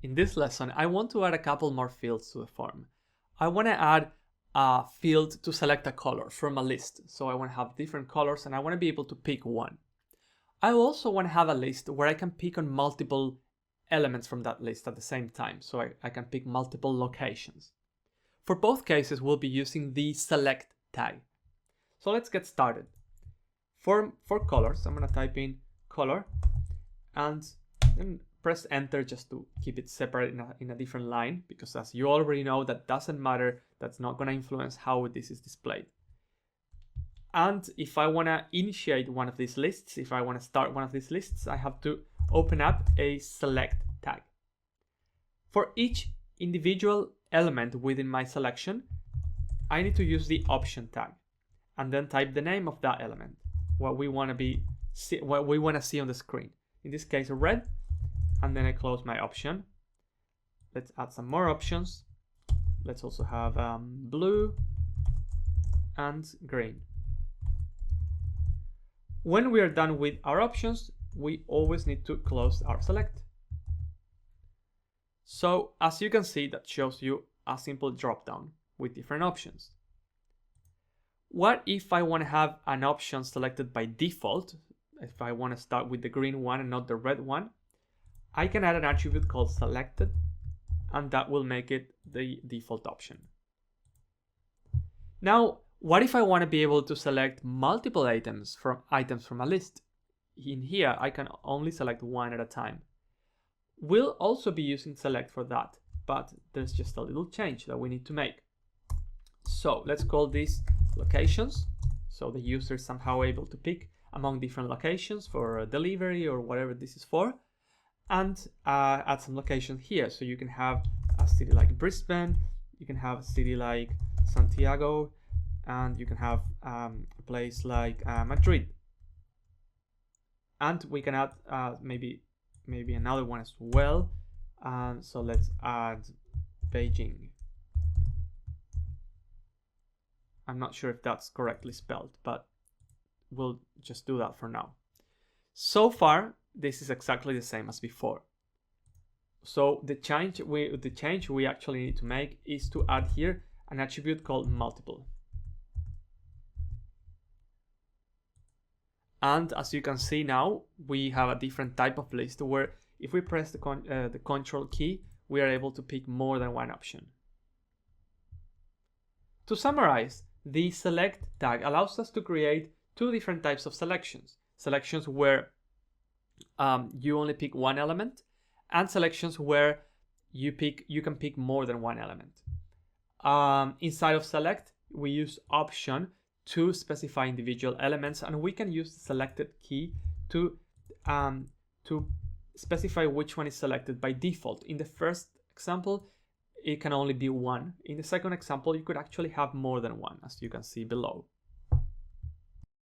In this lesson, I want to add a couple more fields to the form. I want to add a field to select a color from a list. So I want to have different colors and I want to be able to pick one. I also want to have a list where I can pick on multiple elements from that list at the same time. So I can pick multiple locations. For both cases, we'll be using the select tag. So let's get started. For colors, I'm going to type in color and then press enter just to keep it separate in a different line, because as you already know, that doesn't matter. That's not going to influence how this is displayed. And if I want to initiate one of these lists, if I want to start one of these lists, I have to open up a select tag. For each individual element within my selection, I need to use the option tag and then type the name of that element, what we want to see on the screen. In this case, red, and then I close my option. Let's add some more options. Let's also have blue and green. When we are done with our options, we always need to close our select. So as you can see, that shows you a simple drop-down with different options. What if I want to have an option selected by default? If I want to start with the green one and not the red one, I can add an attribute called selected, and that will make it the default option. Now, what if I want to be able to select multiple items from a list? In here, I can only select one at a time. We'll also be using select for that, but there's just a little change that we need to make. So let's call these locations, so the user is somehow able to pick among different locations for delivery or whatever this is for, and add some locations here. So you can have a city like Brisbane, you can have a city like Santiago, and you can have a place like Madrid. And we can add maybe another one as well. So let's add Beijing. I'm not sure if that's correctly spelled, but we'll just do that for now. So far, this is exactly the same as before. So the change we actually need to make is to add here an attribute called multiple. And as you can see now, we have a different type of list where if we press the control key, we are able to pick more than one option. To summarize, the select tag allows us to create two different types of selections. Selections where you only pick one element, and selections where you can pick more than one element. Inside of select, we use option to specify individual elements, and we can use the selected key to specify which one is selected by default. In the first example, it can only be one. In the second example, you could actually have more than one, as you can see below.